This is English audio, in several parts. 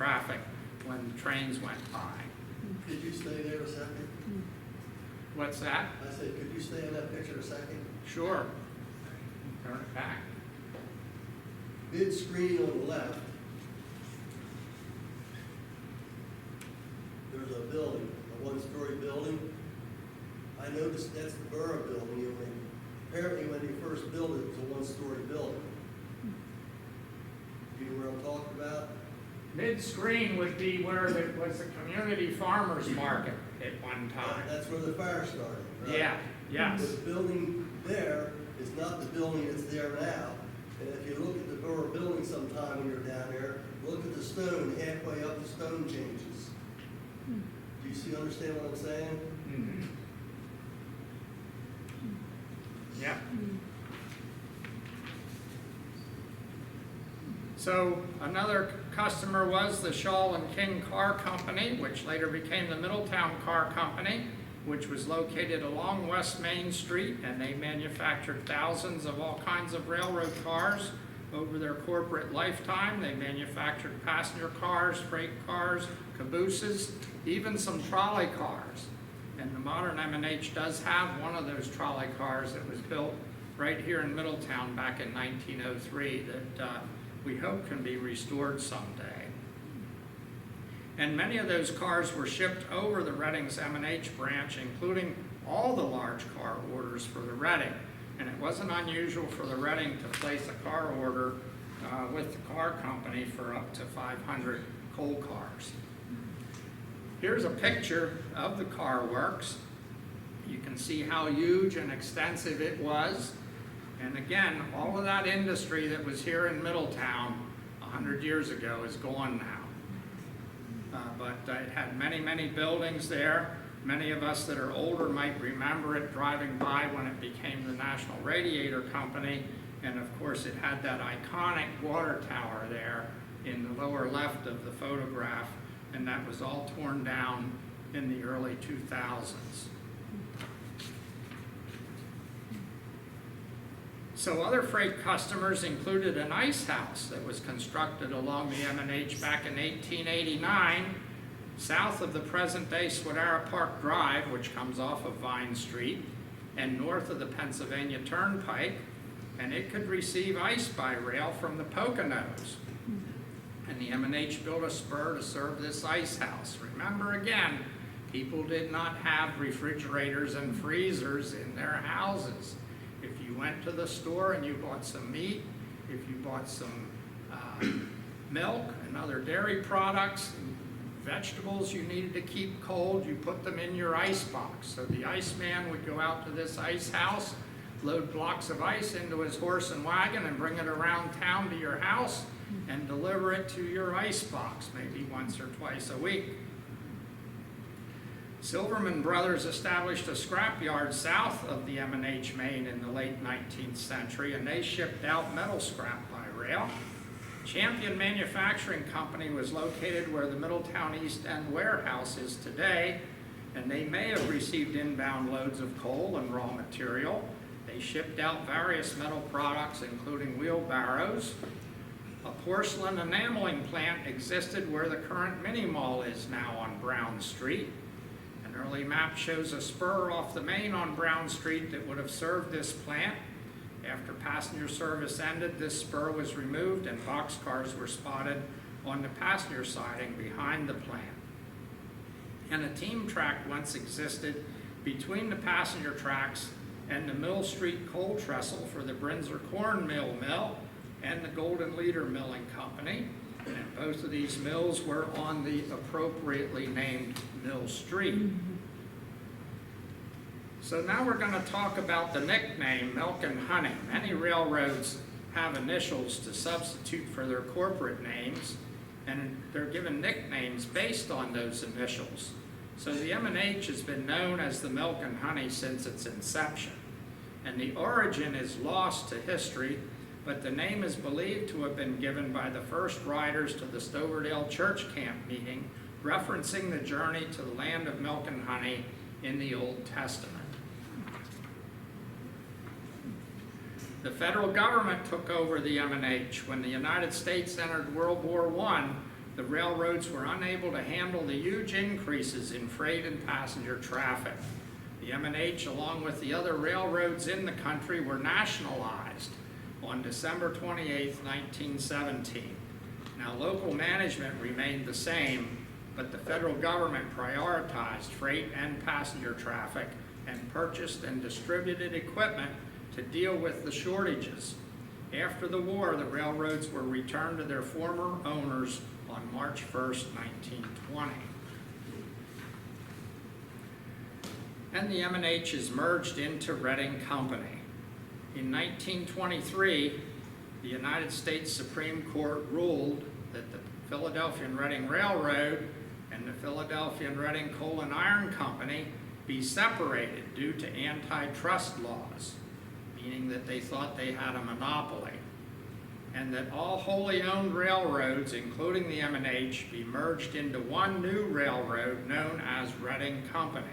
traffic when the trains went by. Could you stay there a second? What's that? I said, could you stay in that picture a second? Sure. Turn it back. Mid-screen on the left, there's a building, a one-story building. I noticed that's the borough building, and apparently when they first built it, it was a one-story building. Do you know what I'm talking about? Mid-screen would be where there was a community farmers market at one time. That's where the fire started, right? Yeah, yes. But the building there is not the building that's there now. And if you look at the borough building sometime when you're down there, look at the stone, halfway up the stone changes. Do you understand what I'm saying? Mhm. Yep. So another customer was the Shaw and King Car Company, which later became the Middletown Car Company, which was located along West Main Street, and they manufactured thousands of all kinds of railroad cars over their corporate lifetime. They manufactured passenger cars, freight cars, cabooses, even some trolley cars. And the modern M&H does have one of those trolley cars that was built right here in Middletown back in 1903 that we hope can be restored someday. And many of those cars were shipped over the Reading's M&H branch, including all the large car orders for the Reading. And it wasn't unusual for the Reading to place a car order with the car company for up to 500 coal cars. Here's a picture of the car works. You can see how huge and extensive it was. And again, all of that industry that was here in Middletown 100 years ago is gone now. But it had many, many buildings there. Many of us that are older might remember it driving by when it became the National Radiator Company. And of course, it had that iconic water tower there in the lower left of the photograph. And that was all torn down in the early 2000s. So other freight customers included an ice house that was constructed along the M&H back in 1889, south of the present-day Swatara Park Drive, which comes off of Vine Street, and north of the Pennsylvania Turnpike, and it could receive ice by rail from the Poconos. And the M&H built a spur to serve this ice house. Remember again, people did not have refrigerators and freezers in their houses. If you went to the store and you bought some meat, if you bought some milk and other dairy products, vegetables you needed to keep cold, you put them in your ice box. So the iceman would go out to this ice house, load blocks of ice into his horse and wagon and bring it around town to your house and deliver it to your ice box, maybe once or twice a week. Silverman Brothers established a scrapyard south of the M&H Main in the late 19th century, and they shipped out metal scrap by rail. Champion Manufacturing Company was located where the Middletown East End warehouse is today, and they may have received inbound loads of coal and raw material. They shipped out various metal products, including wheelbarrows. A porcelain enameling plant existed where the current mini mall is now on Brown Street. An early map shows a spur off the main on Brown Street that would have served this plant. After passenger service ended, this spur was removed and boxcars were spotted on the passenger siding behind the plant. And a team track once existed between the passenger tracks and the Mill Street coal trestle for the Brinzer Corn Mill and the Golden Leader Milling Company. And both of these mills were on the appropriately named Mill Street. So now we're going to talk about the nickname Milk and Honey. Many railroads have initials to substitute for their corporate names, and they're given nicknames based on those initials. So the M&H has been known as the Milk and Honey since its inception. And the origin is lost to history, but the name is believed to have been given by the first riders to the Stoverdale Church Camp meeting, referencing the journey to the land of milk and honey in the Old Testament. The federal government took over the M&H when the United States entered World War I. the railroads were unable to handle the huge increases in freight and passenger traffic. The M&H, along with the other railroads in the country, were nationalized on December 28, 1917. Now, local management remained the same, but the federal government prioritized freight and passenger traffic and purchased and distributed equipment to deal with the shortages. After the war, the railroads were returned to their former owners on March 1st, 1920. And the M&H is merged into Reading Company. In 1923, the United States Supreme Court ruled that the Philadelphia and Reading Railroad and the Philadelphia and Reading Coal and Iron Company be separated due to antitrust laws, meaning that they thought they had a monopoly, and that all wholly owned railroads, including the M&H, be merged into one new railroad known as Reading Company.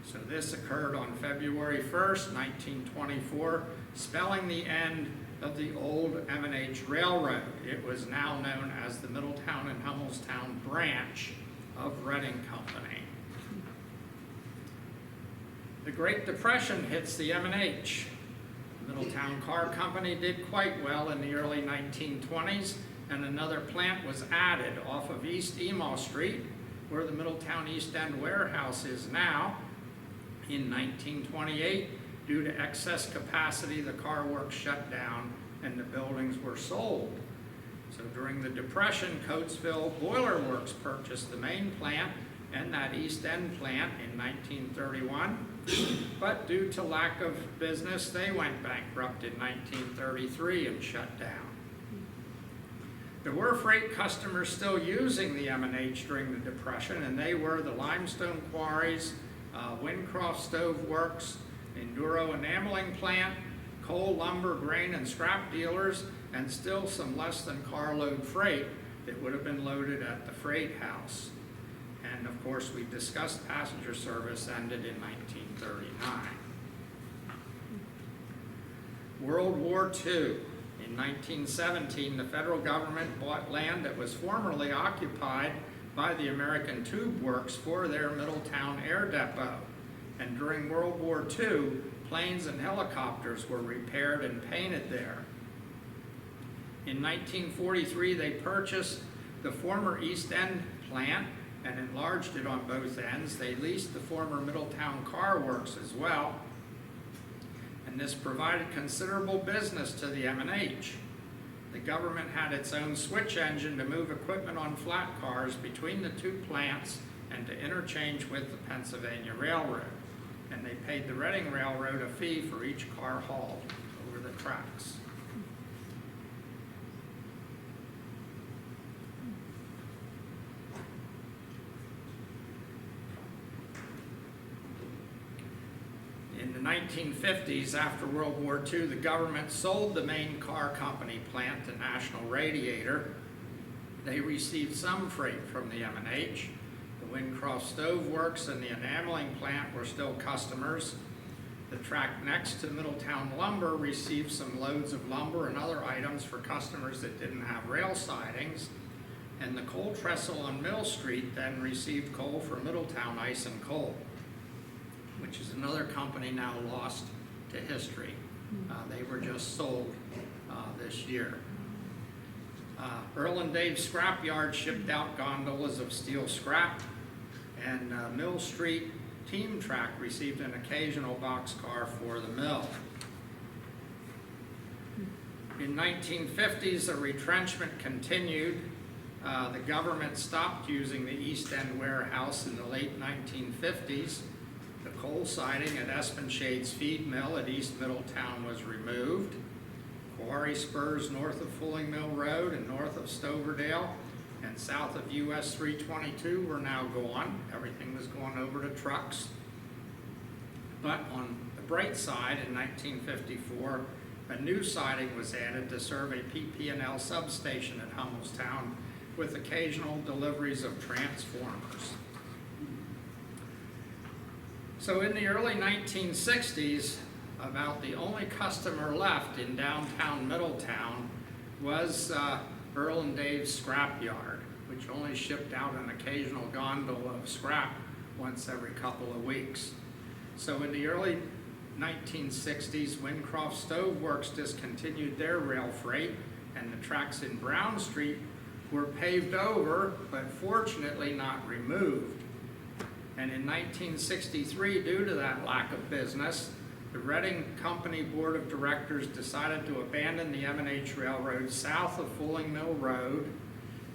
So this occurred on February 1st, 1924, spelling the end of the old M&H Railroad. It was now known as the Middletown and Hummelstown branch of Reading Company. The Great Depression hits the M&H. Middletown Car Company did quite well in the early 1920s, and another plant was added off of East Emaw Street, where the Middletown East End warehouse is now. In 1928, due to excess capacity, the car works shut down and the buildings were sold. So during the Depression, Coatesville Boiler Works purchased the main plant and that East End plant in 1931, but due to lack of business, they went bankrupt in 1933 and shut down. There were freight customers still using the M&H during the Depression, and they were the limestone quarries, Wincroft Stove Works, Enduro Enameling Plant, coal, lumber, grain, and scrap dealers, and still some less than carload freight that would have been loaded at the freight house. And of course, we discussed passenger service ended in 1939. World War II. In 1917, the federal government bought land that was formerly occupied by the American Tube Works for their Middletown Air Depot. And during World War II, planes and helicopters were repaired and painted there. In 1943, they purchased the former East End plant and enlarged it on both ends. They leased the former Middletown Car Works as well. And this provided considerable business to the M&H. The government had its own switch engine to move equipment on flat cars between the two plants and to interchange with the Pennsylvania Railroad. And they paid the Reading Railroad a fee for each car hauled over the tracks. In the 1950s, after World War II, the government sold the main car company plant to National Radiator. They received some freight from the M&H. The Wincroft Stove Works and the enameling plant were still customers. The track next to Middletown Lumber received some loads of lumber and other items for customers that didn't have rail sidings. And the coal trestle on Mill Street then received coal for Middletown Ice and Coal, which is another company now lost to history. They were just sold this year. Earl and Dave Scrap Yard shipped out gondolas of steel scrap, and Mill Street Team Track received an occasional boxcar for the mill. In 1950s, the retrenchment continued. The government stopped using the East End warehouse in the late 1950s. The coal siding at Espenshade's feed mill at East Middletown was removed. Quarry spurs north of Fulling Mill Road and north of Stoverdale and south of US 322 were now gone. Everything was going over to trucks. But on the bright side, in 1954, a new siding was added to serve a PP&L substation at Hummelstown with occasional deliveries of transformers. So in the early 1960s, about the only customer left in downtown Middletown was Earl and Dave's Scrap Yard, which which only shipped out an occasional gondola of scrap once every couple of weeks. So in the early 1960s, Wincroft Stove Works discontinued their rail freight, and the tracks in Brown Street were paved over, but fortunately not removed. And in 1963, due to that lack of business, the Reading Company Board of Directors decided to abandon the M&H Railroad south of Fulling Mill Road,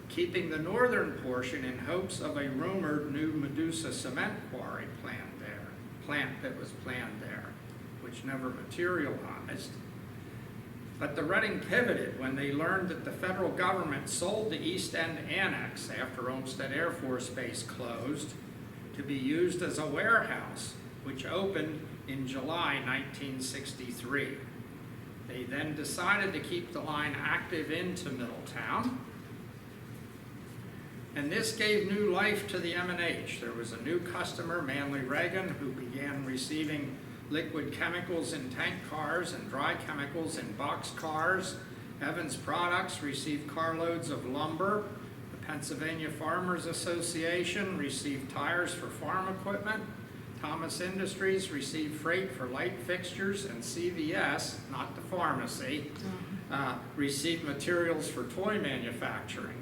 keeping the northern portion in hopes of a rumored new Medusa cement quarry plant that was planned there, which never materialized. But the Reading pivoted when they learned that the federal government sold the East End Annex after Olmsted Air Force Base closed to be used as a warehouse, which opened in July 1963. They then decided to keep the line active into Middletown, and this gave new life to the M&H. There was a new customer, Manly Reagan, who began receiving liquid chemicals in tank cars and dry chemicals in box cars. Evans Products received carloads of lumber. The Pennsylvania Farmers Association received tires for farm equipment. Thomas Industries received freight for light fixtures, and CVS, not the pharmacy, received materials for toy manufacturing.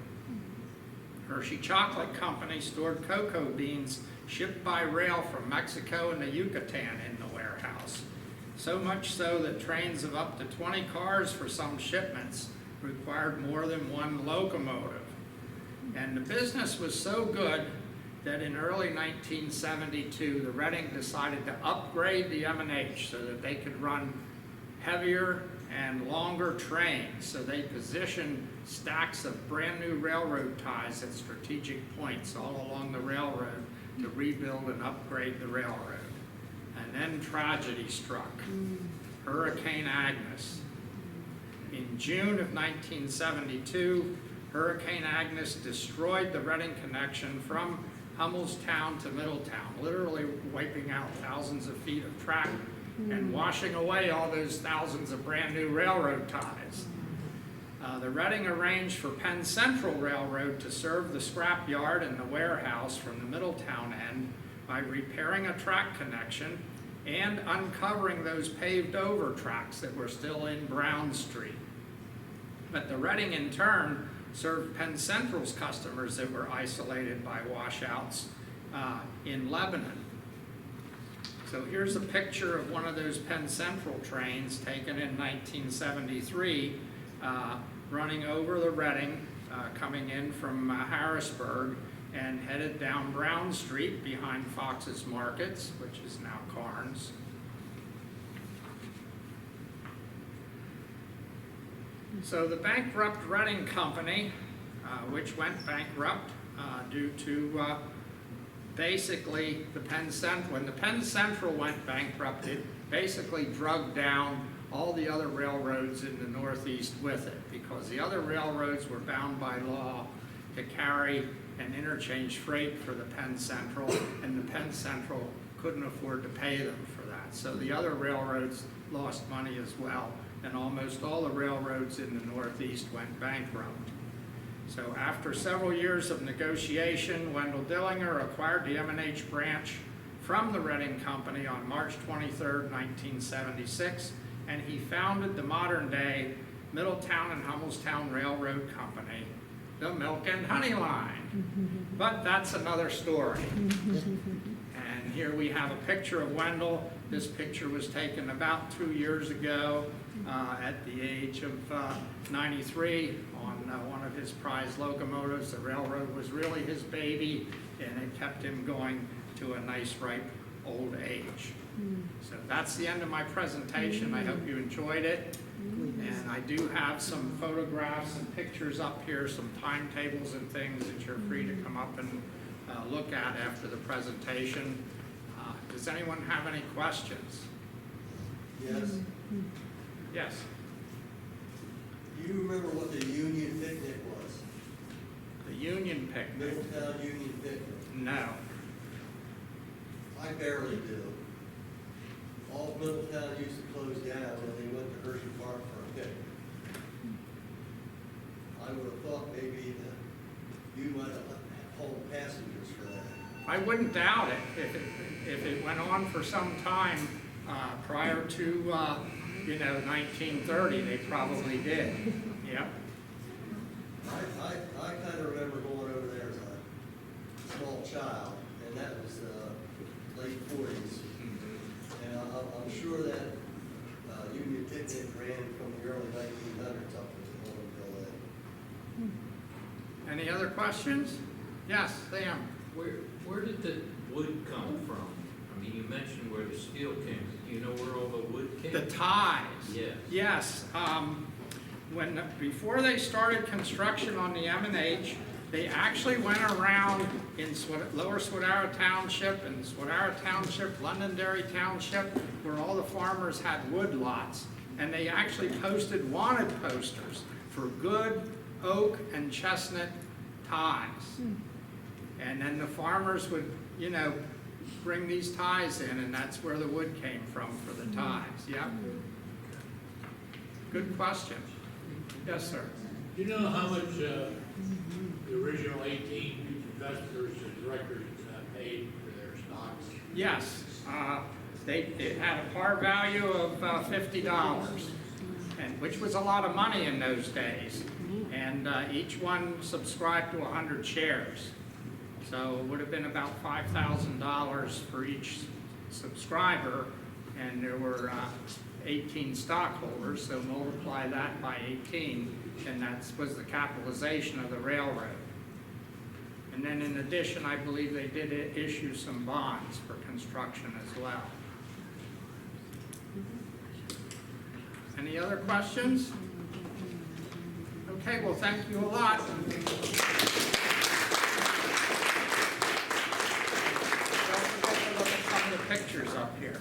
Hershey Chocolate Company stored cocoa beans shipped by rail from Mexico and the Yucatan in the warehouse. So much so that trains of up to 20 cars for some shipments required more than one locomotive. And the business was so good that in early 1972, the Reading decided to upgrade the M&H so that they could run heavier and longer trains. So they positioned stacks of brand new railroad ties at strategic points all along the railroad to rebuild and upgrade the railroad. And then tragedy struck. Hurricane Agnes. In June of 1972, Hurricane Agnes destroyed the Reading connection from Hummelstown to Middletown, literally wiping out thousands of feet of track and washing away all those thousands of brand new railroad ties. The Reading arranged for Penn Central Railroad to serve the scrapyard and the warehouse from the Middletown end by repairing a track connection and uncovering those paved over tracks that were still in Brown Street. But the Reading in turn served Penn Central's customers that were isolated by washouts in Lebanon. So here's a picture of one of those Penn Central trains taken in 1973, running over the Reading, coming in from Harrisburg and headed down Brown Street behind Fox's Markets, which is now Carnes. So the bankrupt Reading Company, which went bankrupt due to basically the Penn Central. When the Penn Central went bankrupt, it basically drugged down all the other railroads in the Northeast with it, because the other railroads were bound by law to carry and interchange freight for the Penn Central, and the Penn Central couldn't afford to pay them for that. So the other railroads lost money as well, and almost all the railroads in the Northeast went bankrupt. So after several years of negotiation, Wendell Dillinger acquired the M&H branch from the Reading Company on March 23rd, 1976, and he founded the modern-day Middletown and Hummelstown Railroad Company, the Milk and Honey Line. But that's another story. And here we have a picture of Wendell. This picture was taken about 2 years ago at the age of 93 on one of his prized locomotives. The railroad was really his baby, and it kept him going to a nice, ripe old age. So that's the end of my presentation. I hope you enjoyed it. And I do have some photographs and pictures up here, some timetables and things that you're free to come up and look at after the presentation. Does anyone have any questions? Yes. Yes. Do you remember what the Union Picnic was? The Union Picnic? Middletown Union Picnic. No. I barely do. All of Middletown used to close down when they went to Hershey Park for a picnic. I would have thought maybe the you might have hauled passengers for that. I wouldn't doubt it. If it went on for some time prior to, 1930, they probably did. Yep. I kind of remember going over there as a small child, and that was late 40s. And I'm sure that Union Picnic ran from the early 1900s up until then. Any other questions? Yes, Sam? Where did the wood come from? I mean, you mentioned where the steel came. Do you know where all the wood came? The ties. Yes. Yes. Before they started construction on the M&H, they actually went around in Lower Swatara Township and Swatara Township, Londonderry Township, where all the farmers had wood lots. And they actually posted wanted posters for good oak and chestnut ties. And then the farmers would, bring these ties in, and that's where the wood came from for the ties. Yep. Good question. Yes, sir. Do you know how much the original 18 investors and directors paid for their stocks? Yes. It had a par value of $50, which was a lot of money in those days. And each one subscribed to 100 shares. So it would have been about $5,000 for each subscriber, and there were 18 stockholders, so multiply that by 18, and that was the capitalization of the railroad. And then in addition, I believe they did issue some bonds for construction as well. Any other questions? Okay, well, thank you a lot. Don't forget to look at some of the pictures up here.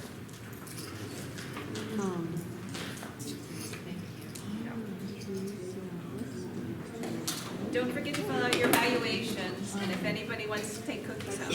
Don't forget to fill out your evaluations, and if anybody wants to take cookies out.